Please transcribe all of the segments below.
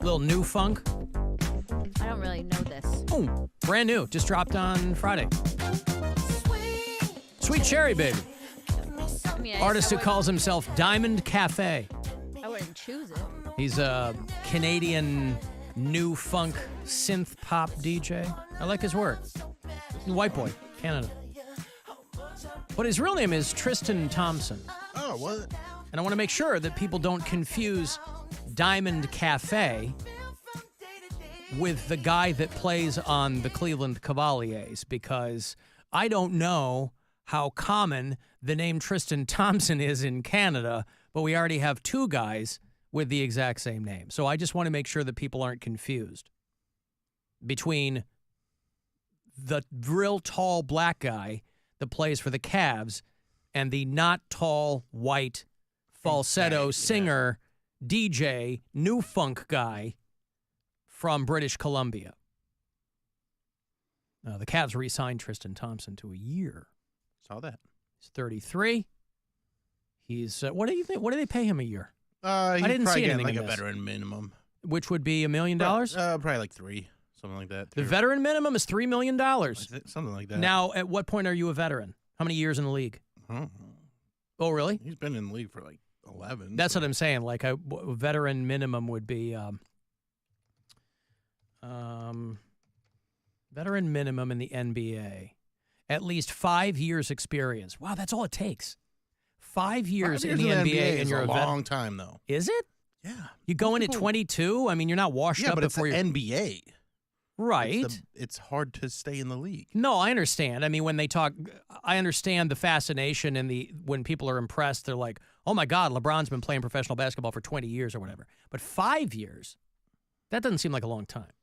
Little new funk. I don't really know this. Oh, brand new. Just dropped on Friday. Sweet Cherry Baby. I mean, Artist who calls himself Diamond Cafe. I wouldn't choose it. He's a Canadian new funk synth pop DJ. I like his work. He's a white boy, Canada. But his real name is Tristan Thompson. Oh, what? And I want to make sure that people don't confuse Diamond Cafe with the guy that plays on the Cleveland Cavaliers, because I don't know how common the name Tristan Thompson is in Canada, but we already have two guys with the exact same name. So I just want to make sure that people aren't confused between the real tall black guy that plays for the Cavs and the not tall white falsetto singer, DJ, new funk guy from British Columbia. The Cavs re-signed Tristan Thompson to a year. Saw that. He's 33. He's what do you think? What do they pay him a year? I didn't see anything like in a this. veteran minimum. Which would be $1 million? Probably like 3, something like that. The veteran minimum is $3 million. Something like that. Now, at what point are you a veteran? How many years in the league? Oh, really? He's been in the league for like 11. That's what I'm saying. Like a veteran minimum would be veteran minimum in the NBA. At least 5 years experience. Wow, that's all it takes. 5 years in the NBA, and you're a long time, though. Is it? Yeah. You go in at 22? I mean, you're not washed up but before it's you're... NBA. Right. It's hard to stay in the league. No, I understand. I mean, when they talk, I understand the fascination and when people are impressed, they're like, oh my God, LeBron's been playing professional basketball for 20 years or whatever. But 5 years, that doesn't seem like a long time.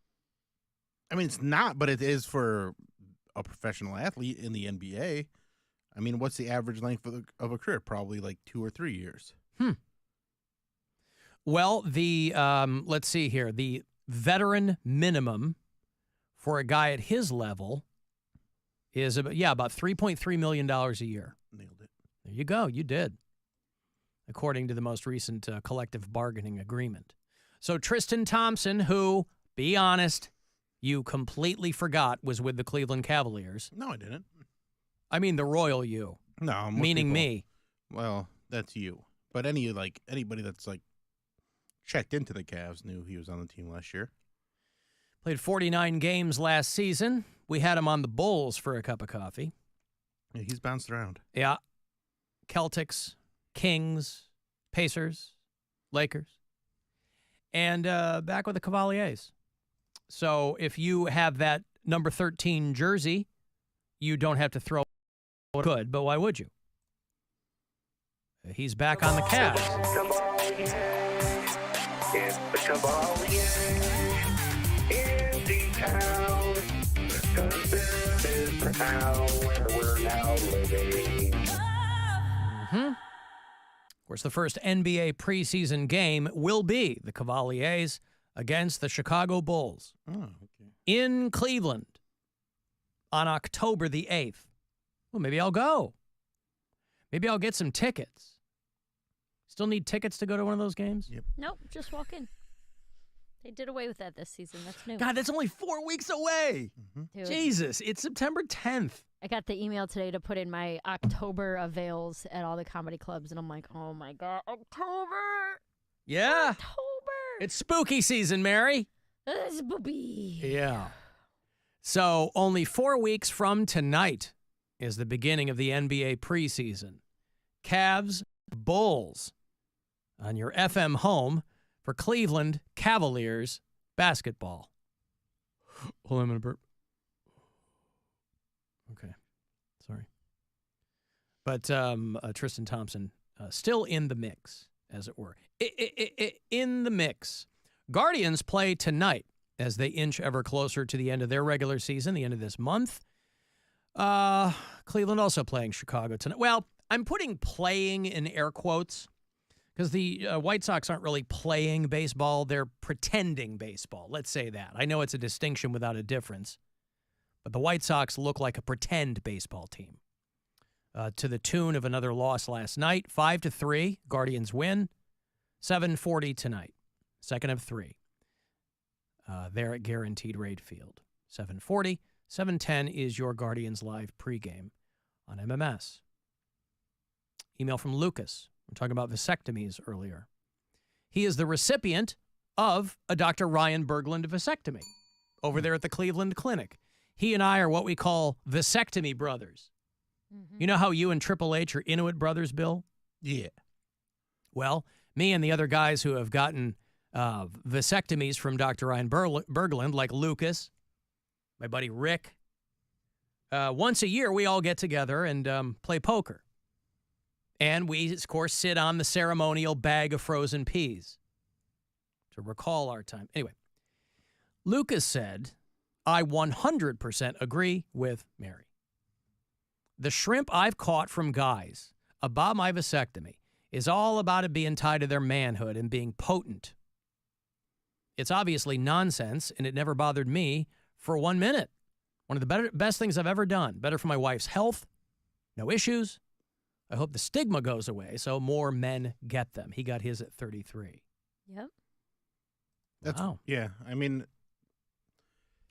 I mean, it's not, but it is for a professional athlete in the NBA. I mean, what's the average length of a career? Probably like 2 or 3 years. Well, let's see here. The veteran minimum for a guy at his level is about $3.3 million a year. Nailed it. There you go. You did, according to the most recent collective bargaining agreement. So Tristan Thompson, who, be honest, you completely forgot was with the Cleveland Cavaliers. No, I didn't. I mean the royal you. No, meaning me. Well, that's you. But anybody that's like checked into the Cavs knew he was on the team last year. Played 49 games last season. We had him on the Bulls for a cup of coffee. Yeah, he's bounced around. Yeah. Celtics, Kings, Pacers, Lakers, and back with the Cavaliers. So if you have that number 13 jersey, you don't have to throw it good, but why would you? He's back on the Cavs. It's the Cavaliers in the town, 'cause this is the town where we're now living. Of course, the first NBA preseason game will be the Cavaliers against the Chicago Bulls in Cleveland on October the 8th. Well, maybe I'll go. Maybe I'll get some tickets. Still need tickets to go to one of those games? Yep. Nope, just walk in. They did away with that this season. That's new. God, that's only 4 weeks away. Dude, Jesus, it's September 10th. I got the email today to put in my October avails at all the comedy clubs, and I'm like, oh my God, October! Yeah. October! It's spooky season, Mary. It's booby. Yeah. So only 4 weeks from tonight is the beginning of the NBA preseason. Cavs, Bulls on your FM home for Cleveland Cavaliers basketball. Hold on, I'm going to burp. Okay. Sorry. But Tristan Thompson still in the mix, as it were. In the mix. Guardians play tonight as they inch ever closer to the end of their regular season, the end of this month. Cleveland also playing Chicago tonight. Well, I'm putting playing in air quotes because the White Sox aren't really playing baseball. They're pretending baseball. Let's say that. I know it's a distinction without a difference, but the White Sox look like a pretend baseball team. To the tune of another loss last night, 5-3. Guardians win, 7:40 tonight. Second of 3. there at Guaranteed Rate Field. 740, 710 is your Guardians Live pregame on MMS. Email from Lucas. We're talking about vasectomies earlier. He is the recipient of a Dr. Ryan Berglund vasectomy over there at the Cleveland Clinic. He and I are what we call vasectomy brothers. You know how you and Triple H are Inuit brothers, Bill? Yeah. Well, me and the other guys who have gotten vasectomies from Dr. Ryan Berglund, like Lucas, my buddy Rick, once a year we all get together and play poker. And we, of course, sit on the ceremonial bag of frozen peas to recall our time. Anyway, Lucas said, I 100% agree with Mary. The shrimp I've caught from guys about my vasectomy is all about it being tied to their manhood and being potent. It's obviously nonsense, and it never bothered me for 1 minute. One of the best things I've ever done. Better for my wife's health. No issues. I hope the stigma goes away so more men get them. He got his at 33. Yep. Wow. Yeah, I mean...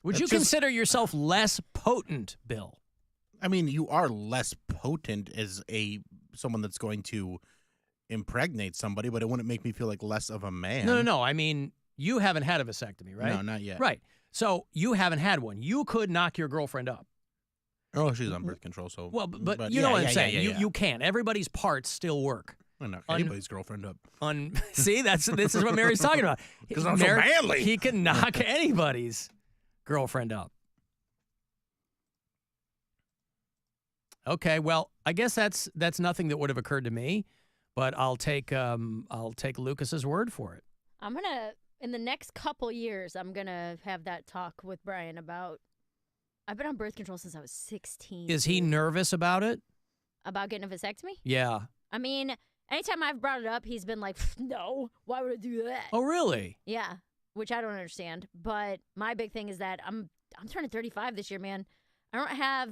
Would you consider yourself less potent, Bill? I mean, you are less potent as someone that's going to impregnate somebody, but it wouldn't make me feel like less of a man. No. I mean, you haven't had a vasectomy, right? No, not yet. Right. So you haven't had one. You could knock your girlfriend up. Oh, she's on birth control, so... Well, but you know what I'm saying. You can. Everybody's parts still work. I knock anybody's girlfriend up. See, this is what Mary's talking about. Because I'm so manly. He can knock anybody's girlfriend up. Okay, well, I guess that's nothing that would have occurred to me, but I'll take Lucas's word for it. I'm gonna, in the next couple years, I'm gonna have that talk with Brian about. I've been on birth control since I was 16. Is he nervous about it? About getting a vasectomy? Yeah. I mean, anytime I've brought it up, he's been like, "No, why would I do that?" Oh, really? Yeah, which I don't understand. But my big thing is that I'm turning 35 this year, man. I don't have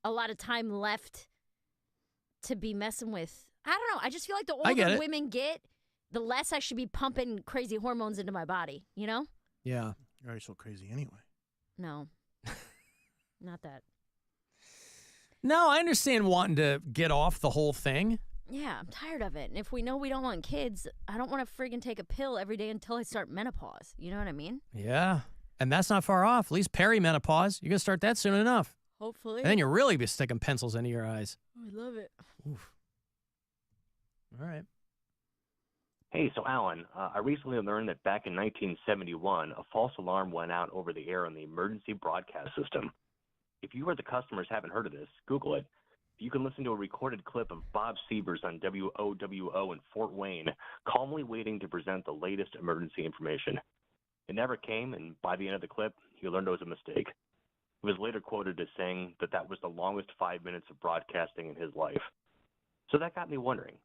a lot of time left to be messing with. I don't know. I just feel like the older women get, the less I should be pumping crazy hormones into my body, you know? Yeah. You're already so crazy anyway. No. Not that. No, I understand wanting to get off the whole thing. Yeah, I'm tired of it. And if we know we don't want kids, I don't want to friggin' take a pill every day until I start menopause. You know what I mean? Yeah. And that's not far off. At least perimenopause. You're going to start that soon enough. Hopefully. And then you'll really be sticking pencils into your eyes. Oh, I love it. Oof. All right. Hey, so Alan, I recently learned that back in 1971, a false alarm went out over the air on the emergency broadcast system. If you or the customers haven't heard of this, Google it. You can listen to a recorded clip of Bob Siebers on WOWO in Fort Wayne, calmly waiting to present the latest emergency information. It never came, and by the end of the clip, he learned it was a mistake. He was later quoted as saying that was the longest 5 minutes of broadcasting in his life. So that got me wondering,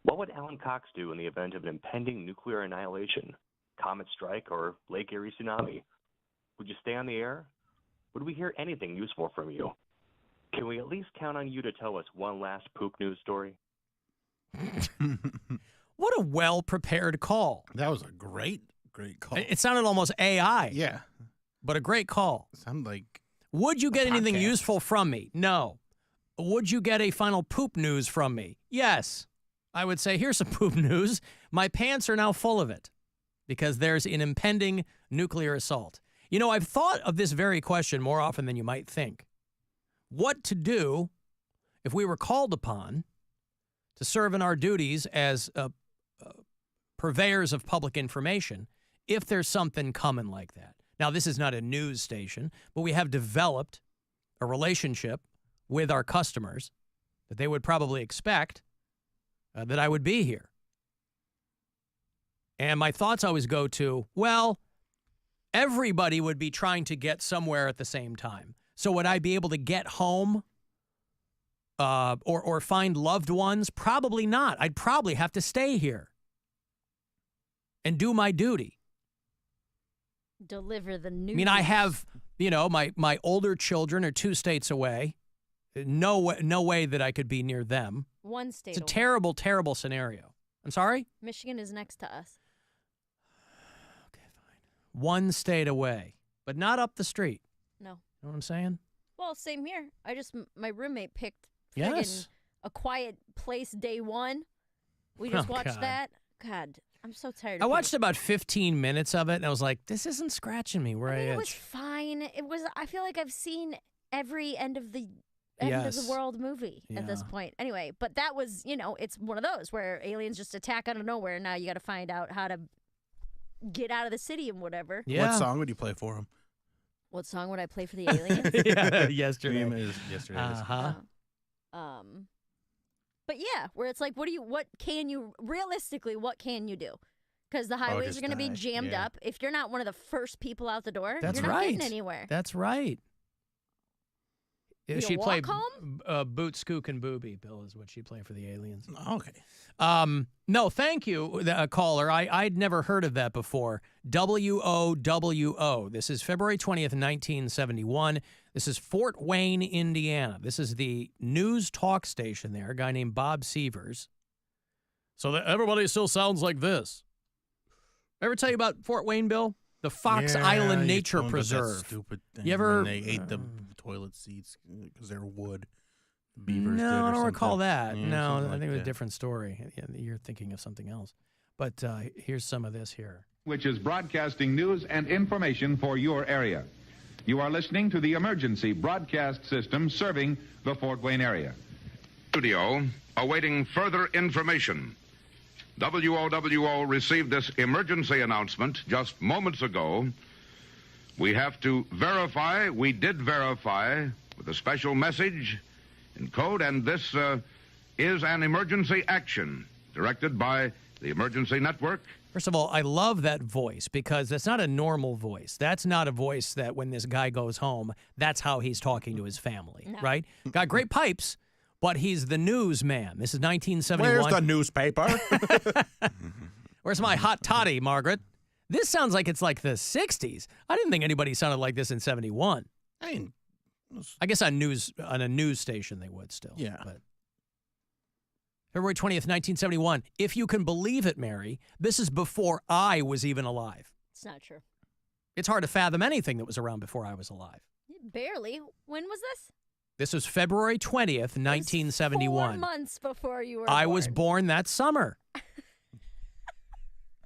what would Alan Cox do in the event of an impending nuclear annihilation, comet strike, or Lake Erie tsunami? Would you stay on the air? Would we hear anything useful from you? Can we at least count on you to tell us one last poop news story? What a well-prepared call. That was a great call. It sounded almost AI. Yeah. But a great call. It sounded like Would you get anything podcast. useful from me? No. Would you get a final poop news from me? Yes. I would say, here's some poop news. My pants are now full of it because there's an impending nuclear assault. You know, I've thought of this very question more often than you might think. What to do if we were called upon to serve in our duties as purveyors of public information if there's something coming like that. Now, this is not a news station, but we have developed a relationship with our customers that they would probably expect that I would be here. And my thoughts always go to, well, everybody would be trying to get somewhere at the same time. So would I be able to get home or find loved ones? Probably not. I'd probably have to stay here and do my duty. Deliver the news. I mean, I have, my older children are 2 states away. No way that I could be near them. One state It's a away. terrible, terrible scenario. I'm sorry? Michigan is next to us. Okay, one state away, but not up the street. No. You know what I'm saying? Well, same here. My roommate picked Yes. A Quiet Place day one. We just watched God. that. God, I'm so tired. I of watched people. about 15 minutes of it, and I was like, this isn't scratching me where I, I mean, itch. it was fine. It was. I feel like I've seen every end of the Yes. world movie at this Yeah. point. Anyway, but that was, it's one of those where aliens just attack out of nowhere. And now you got to find out how to get out of the city and whatever. Yeah. What song would you play for him? What song would I play for the aliens? Yeah, yesterday. Dream is yesterday's. Uh-huh. But yeah, where it's like, what can you do? Because the highways just are going to be die. jammed Yeah. up. If you're not one of the first people out the door, That's you're not right. getting anywhere. That's right. You She'd walk play home? Boot, Skook, and Booby, Bill, is what she'd play for the aliens. Okay. No, thank you, caller. I'd never heard of that before. WOWO. This is February 20th, 1971. This is Fort Wayne, Indiana. This is the news talk station there, a guy named Bob Sievers. So that everybody still sounds like this. Ever tell you about Fort Wayne, Bill? The Fox Island you Nature told me about that Preserve. Stupid thing. You ever- when they ate the toilet seats because they're wood. Beavers did No, or I don't recall something. that. Yeah, No, something I like think it was a that. different story. Yeah, you're thinking of something else. But here's some of this here. Which is broadcasting news and information for your area. You are listening to the emergency broadcast system serving the Fort Wayne area. Studio, awaiting further information. WOWO received this emergency announcement just moments ago. We have to verify, we did verify with a special message in code, and this is an emergency action directed by the Emergency Network. First of all, I love that voice because that's not a normal voice. That's not a voice that when this guy goes home, that's how he's talking to his family, right? Got great pipes, but he's the newsman. This is 1971. Where's the newspaper? Where's my hot toddy, Margaret? This sounds like it's like the 60s. I didn't think anybody sounded like this in 71. I mean, I guess on a news station they would still. Yeah. But February 20th, 1971. If you can believe it, Mary, this is before I was even alive. It's not true. It's hard to fathom anything that was around before I was alive. Barely. When was this? This was February 20th, It was 1971. 4 months before you were I born. was born that summer.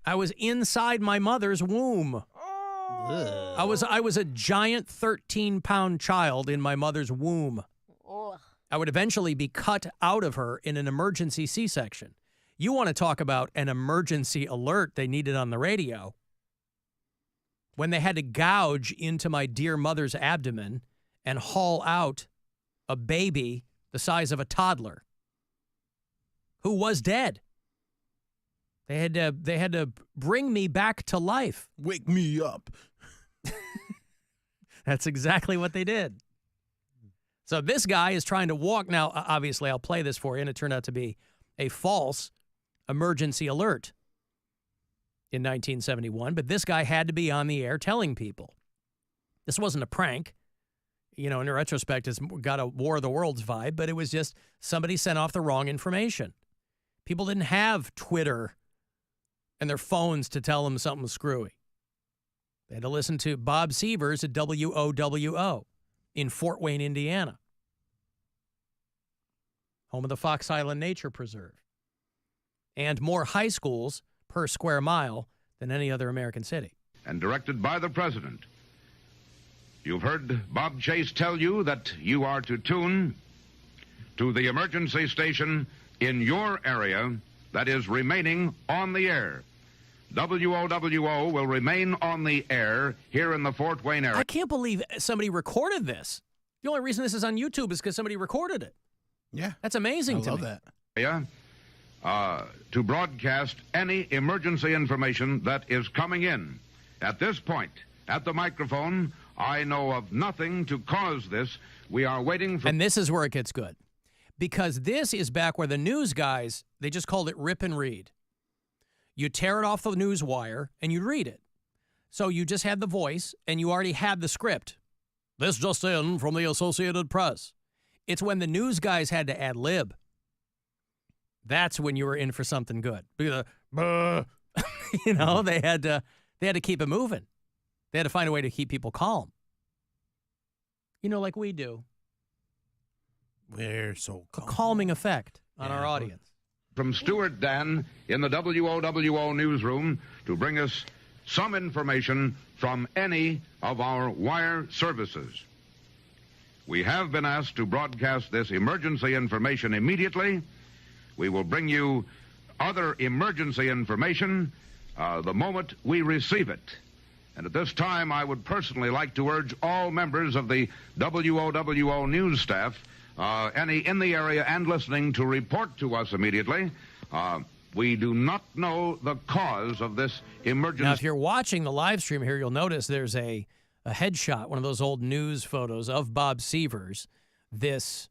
I was inside my mother's womb. Oh. I was a giant 13-pound child in my mother's womb. Ugh. I would eventually be cut out of her in an emergency C-section. You want to talk about an emergency alert they needed on the radio. When they had to gouge into my dear mother's abdomen and haul out a baby the size of a toddler who was dead. They had to bring me back to life. wake me up. That's exactly what they did. So this guy is trying to walk. Now, obviously, I'll play this for you, and it turned out to be a false emergency alert in 1971. But this guy had to be on the air telling people. This wasn't a prank. You know, in retrospect, it's got a War of the Worlds vibe, but it was just somebody sent off the wrong information. People didn't have Twitter and their phones to tell them something screwy. They had to listen to Bob Sievers at WOWO in Fort Wayne, Indiana, home of the Fox Island Nature Preserve, and more high schools per square mile than any other American city. And directed by the President. You've heard Bob Chase tell you that you are to tune to the emergency station in your area that is remaining on the air. WOWO will remain on the air here in the Fort Wayne area. I can't believe somebody recorded this. The only reason this is on YouTube is because somebody recorded it. Yeah. That's amazing I to love me. that. To broadcast any emergency information that is coming in. At this point, at the microphone, I know of nothing to cause this. We are waiting for... And this is where it gets good. Because this is back where the news guys, they just called it rip and read. You tear it off the news wire and you read it. So you just had the voice and you already had the script. This just in from the Associated Press. It's when the news guys had to ad lib. That's when you were in for something good. You know, they had to keep it moving. They had to find a way to keep people calm. You know, like we do. We're so A calm. calming effect on our audience. From Stuart Dan in the WOWO newsroom to bring us some information from any of our wire services. We have been asked to broadcast this emergency information immediately. We will bring you other emergency information the moment we receive it. And at this time, I would personally like to urge all members of the WOWO news staff, any in the area and listening, to report to us immediately. We do not know the cause of this emergency. Now, if you're watching the live stream here, you'll notice there's a headshot, one of those old news photos of Bob Sievers, this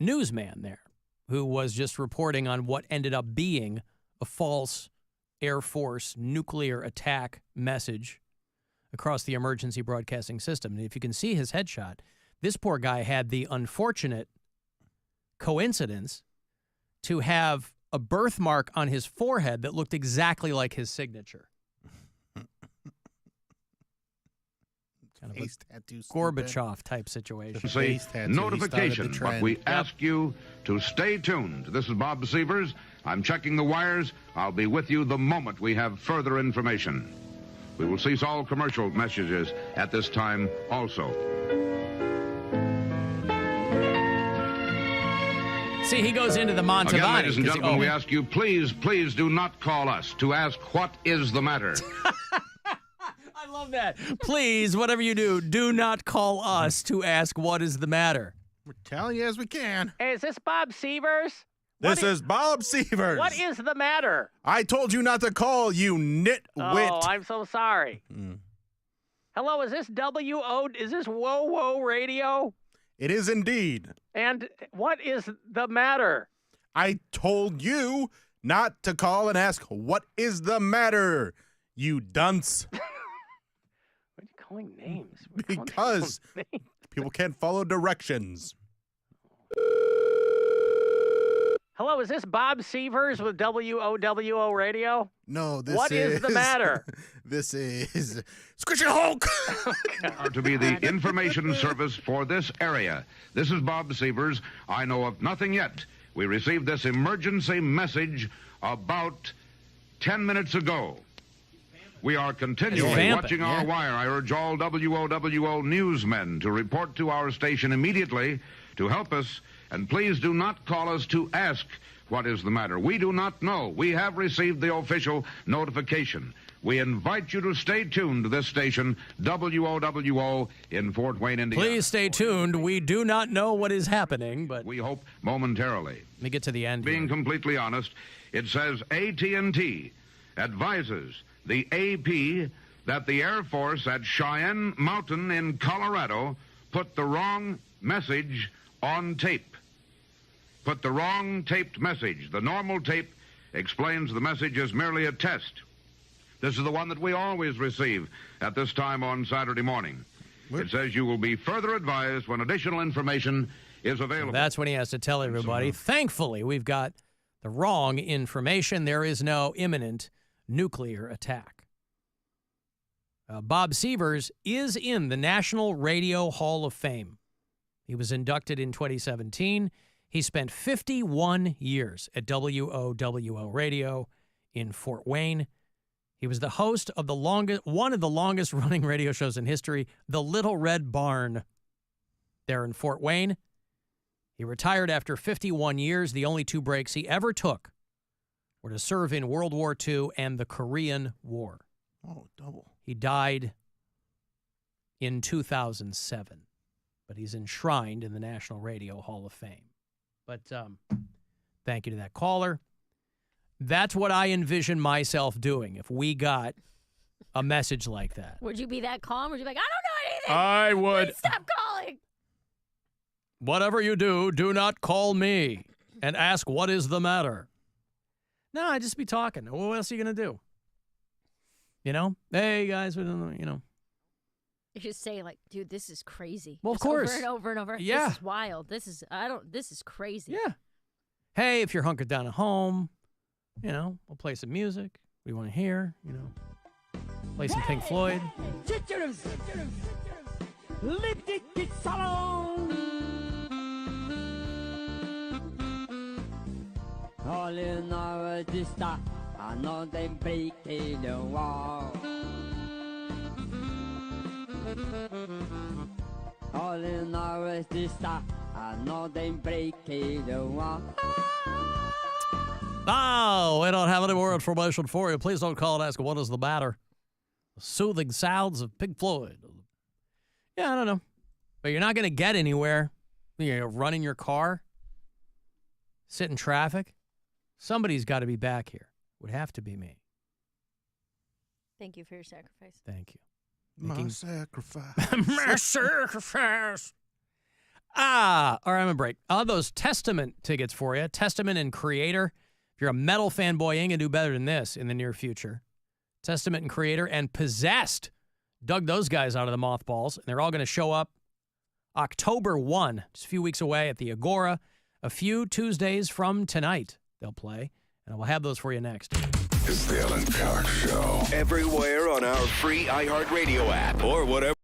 newsman there, who was just reporting on what ended up being a false Air Force nuclear attack message across the emergency broadcasting system. And if you can see his headshot, this poor guy had the unfortunate coincidence to have a birthmark on his forehead that looked exactly like his signature. Kind of Face tattoo. Gorbachev type situation. Face tattoo. Notification, He started the but trend. we ask you to stay tuned. This is Bob Sievers. I'm checking the wires. I'll be with you the moment we have further information. We will cease all commercial messages at this time also. See, he goes into the Montevani. Again, ladies and 'cause gentlemen, we ask you, please do not call us to ask what is the matter. I love that. Please, whatever you do not call us to ask what is the matter. We're telling you as we can. Hey, is this Bob Sievers? This is Bob Sievers. What is the matter? I told you not to call, you nitwit. Oh, I'm so sorry. Hello, is this is this Whoa Radio? It is indeed. And what is the matter? I told you not to call and ask, what is the matter, you dunce? What are you calling names? We're calling Because people's names. people can't follow directions. Hello, is this Bob Sievers with WOWO Radio? No, this What is the matter? This is Squishy Hulk. Are to be the information service for this area. This is Bob Sievers. I know of nothing yet. We received this emergency message about 10 minutes ago. We are continually vamping, watching our wire. I urge all WOWO newsmen to report to our station immediately to help us. And please do not call us to ask what is the matter. We do not know. We have received the official notification. We invite you to stay tuned to this station, WOWO in Fort Wayne, Indiana. Please stay tuned. We do not know what is happening, but We hope momentarily. let me get to the end Being here. completely honest, it says AT&T advises the AP that the Air Force at Cheyenne Mountain in Colorado put the wrong message on tape. Put the wrong taped message. The normal tape explains the message is merely a test. This is the one that we always receive at this time on Saturday morning. It says you will be further advised when additional information is available. That's when he has to tell everybody. Thankfully, we've got the wrong information. There is no imminent nuclear attack. Bob Sievers is in the National Radio Hall of Fame. He was inducted in 2017. He spent 51 years at WOWO Radio in Fort Wayne. He was the host of one of the longest running radio shows in history, The Little Red Barn, there in Fort Wayne. He retired after 51 years. The only two breaks he ever took were to serve in World War II and the Korean War. Oh, double. He died in 2007, but he's enshrined in the National Radio Hall of Fame. But thank you to that caller. That's what I envision myself doing if we got a message like that. Would you be that calm? Would you be like, I don't know anything? I would. Please stop calling. Whatever you do not call me and ask what is the matter. No, I'd just be talking. What else are you going to do? You know? Hey, guys, you know. You should say, like, dude, this is crazy. Well, of Just course. Over and over and over. Yeah. This is wild. This is crazy. Yeah. Hey, if you're hunkered down at home, we'll play some music we want to hear, Play some Pink Floyd. All in our dista, I know they break the wall. All in our dista, I know they break the wall. Oh, we don't have any more information for you. Please don't call and ask what is the matter. The soothing sounds of Pink Floyd. Yeah, I don't know. But you're not going to get anywhere. You're running your car, sit in traffic. Somebody's got to be back here. Would have to be me. Thank you for your sacrifice. Thank you. My sacrifice. My sacrifice. All right, I'm a break. I'll have those Testament tickets for you. Testament and Creator. If you're a metal fanboy, you ain't going to do better than this in the near future. Testament and Creator and Possessed. Dug those guys out of the mothballs, and they're all going to show up October 1, just a few weeks away at the Agora. A few Tuesdays from tonight, they'll play, and we'll have those for you next. It's the Alan Cox Show. Everywhere on our free iHeartRadio app or whatever.